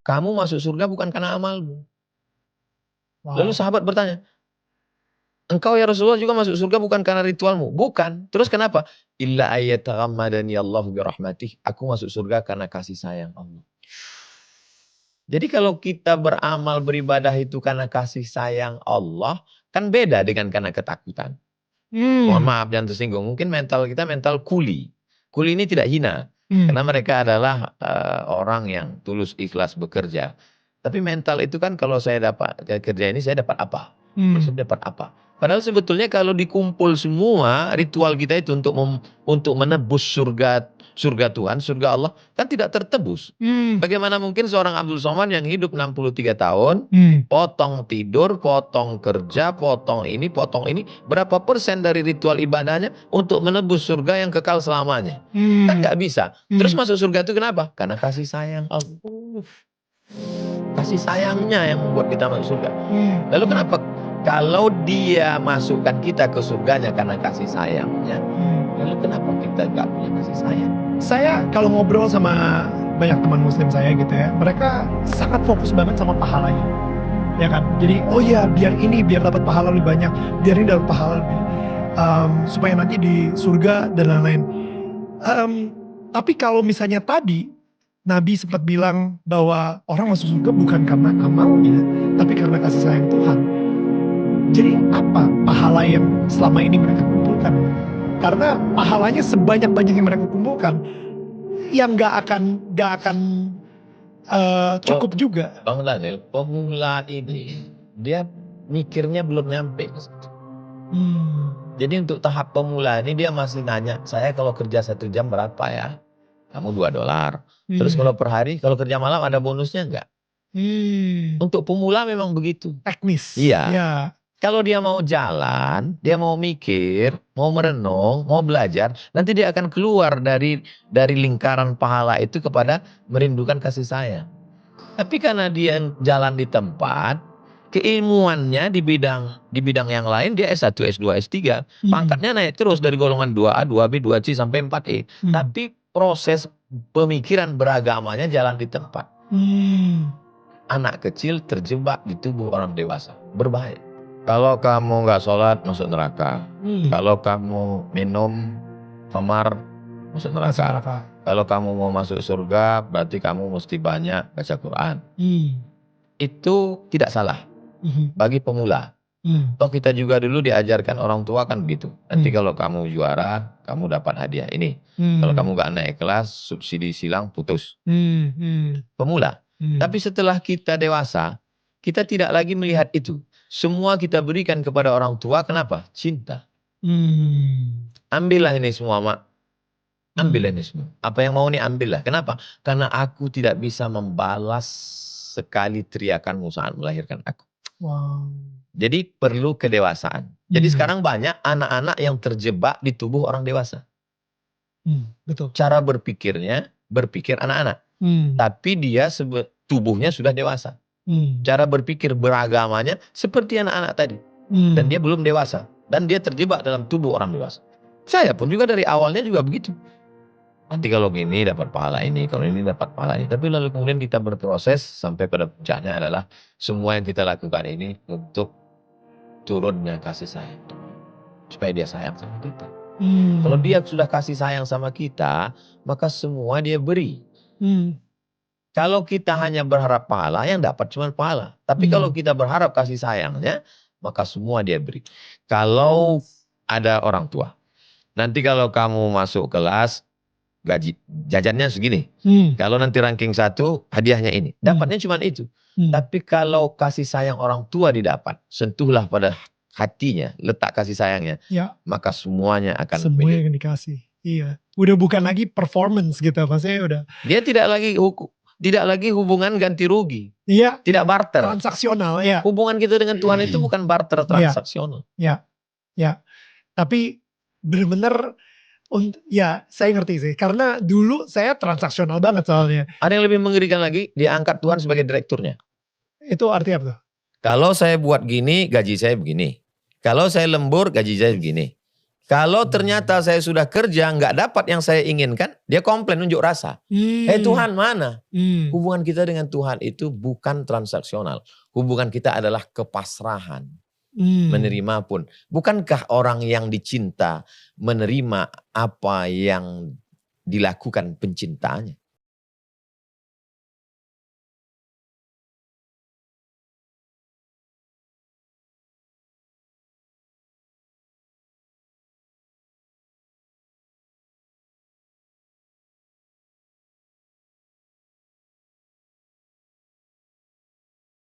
kamu masuk surga bukan karena amalmu. Wow. Lalu sahabat bertanya, engkau ya Rasulullah juga masuk surga bukan karena ritualmu? Bukan. Terus kenapa? Illa ayyataghammadani Allahu birahmatih. Aku masuk surga karena kasih sayang Allah. Jadi kalau kita beramal beribadah itu karena kasih sayang Allah, kan beda dengan karena ketakutan. Mohon maaf jangan tersinggung. Mungkin mental kita mental kuli. Kuli ini tidak hina. Karena mereka adalah orang yang tulus ikhlas bekerja. Tapi mental itu kan kalau saya dapat kerja ini saya dapat apa? Saya dapat apa? Padahal sebetulnya kalau dikumpul semua ritual kita itu untuk menebus surga Tuhan, surga Allah kan tidak tertebus. Bagaimana mungkin seorang Abdul Somad yang hidup 63 tahun, potong tidur, potong kerja, potong ini, berapa persen dari ritual ibadahnya untuk menebus surga yang kekal selamanya? Kan nggak bisa. Terus masuk surga itu kenapa? Karena kasih sayang Allah. Kasih sayangnya yang membuat kita masuk surga. Lalu kenapa? Kalau dia masukkan kita ke surganya karena kasih sayangnya, lalu kenapa kita nggak punya kasih sayang? Saya kalau ngobrol sama banyak teman muslim saya gitu ya, mereka sangat fokus banget sama pahalanya. Ya kan? Jadi, oh ya biar dapat pahala lebih banyak, biar ini dapat pahala lebih, supaya nanti di surga dan lain-lain. Tapi kalau misalnya tadi, Nabi sempat bilang bahwa orang masuk surga bukan karena amalnya, tapi karena kasih sayang Tuhan. Jadi apa pahala yang selama ini mereka kumpulkan? Karena pahalanya sebanyak-banyak yang mereka kumpulkan, yang gak akan cukup juga. Bang Daniel, pemula ini dia mikirnya belum nyampe. Jadi untuk tahap pemula ini dia masih nanya, saya kalau kerja 1 jam berapa ya? Kamu $2. Terus kalau per hari, kalau kerja malam ada bonusnya enggak? Untuk pemula memang begitu. Teknis. Iya. Ya. Kalau dia mau jalan, dia mau mikir, mau merenung, mau belajar, nanti dia akan keluar dari lingkaran pahala itu kepada merindukan kasih sayang. Tapi karena dia jalan di tempat, keilmuannya di bidang yang lain dia S1, S2, S3, pangkatnya naik terus dari golongan 2A, 2B, 2C sampai 4E. Tapi proses pemikiran beragamanya jalan di tempat. Anak kecil terjebak di tubuh orang dewasa, berbahaya. Kalau kamu nggak sholat masuk neraka. Kalau kamu minum khamar masuk neraka. Kalau kamu mau masuk surga berarti kamu mesti banyak baca Quran. Itu tidak salah bagi pemula. Toh kita juga dulu diajarkan orang tua kan begitu. Nanti kalau kamu juara kamu dapat hadiah ini. Kalau kamu nggak naik kelas subsidi silang putus. Pemula. Tapi setelah kita dewasa kita tidak lagi melihat itu. Semua kita berikan kepada orang tua. Kenapa? Cinta. Ambillah ini semua, Mak. Ambillah ini semua. Apa yang mau nih ambillah. Kenapa? Karena aku tidak bisa membalas sekali teriakanmu saat melahirkan aku. Wow. Jadi perlu kedewasaan. Jadi sekarang banyak anak-anak yang terjebak di tubuh orang dewasa. Betul. Cara berpikirnya, berpikir anak-anak. Tapi dia tubuhnya sudah dewasa. Cara berpikir beragamanya seperti anak-anak tadi. Dan dia belum dewasa. Dan dia terjebak dalam tubuh orang dewasa. Saya pun juga dari awalnya juga begitu. Nanti kalau gini dapat pahala ini, kalau ini dapat pahala ini. Tapi lalu kemudian kita berproses sampai pada puncaknya adalah semua yang kita lakukan ini untuk turunnya kasih sayang. Supaya dia sayang sama kita. Kalau dia sudah kasih sayang sama kita, maka semua dia beri. Kalau kita hanya berharap pahala, yang dapat cuma pahala. Tapi kalau kita berharap kasih sayangnya, maka semua dia beri. Kalau ada orang tua, nanti kalau kamu masuk kelas, gaji jajannya segini. Kalau nanti ranking 1, hadiahnya ini. Dapatnya cuma itu. Tapi kalau kasih sayang orang tua didapat, sentuhlah pada hatinya, letak kasih sayangnya, maka semuanya akan semuanya akan dikasih. Iya. Udah bukan lagi performance gitu, maksudnya udah. Dia tidak lagi hubungan ganti rugi. Iya. Tidak barter. Transaksional, ya. Hubungan kita dengan Tuhan itu bukan barter transaksional. Ya. Tapi benar-benar, ya saya ngerti sih. Karena dulu saya transaksional banget soalnya. Ada yang lebih mengerikan lagi, dia angkat Tuhan sebagai direkturnya. Itu artinya apa tuh? Kalau saya buat gini, gaji saya begini. Kalau saya lembur, gaji saya begini. Kalau ternyata saya sudah kerja nggak dapat yang saya inginkan, dia komplain, unjuk rasa. Tuhan mana? Hubungan kita dengan Tuhan itu bukan transaksional. Hubungan kita adalah kepasrahan. Menerima pun. Bukankah orang yang dicinta menerima apa yang dilakukan pencintanya?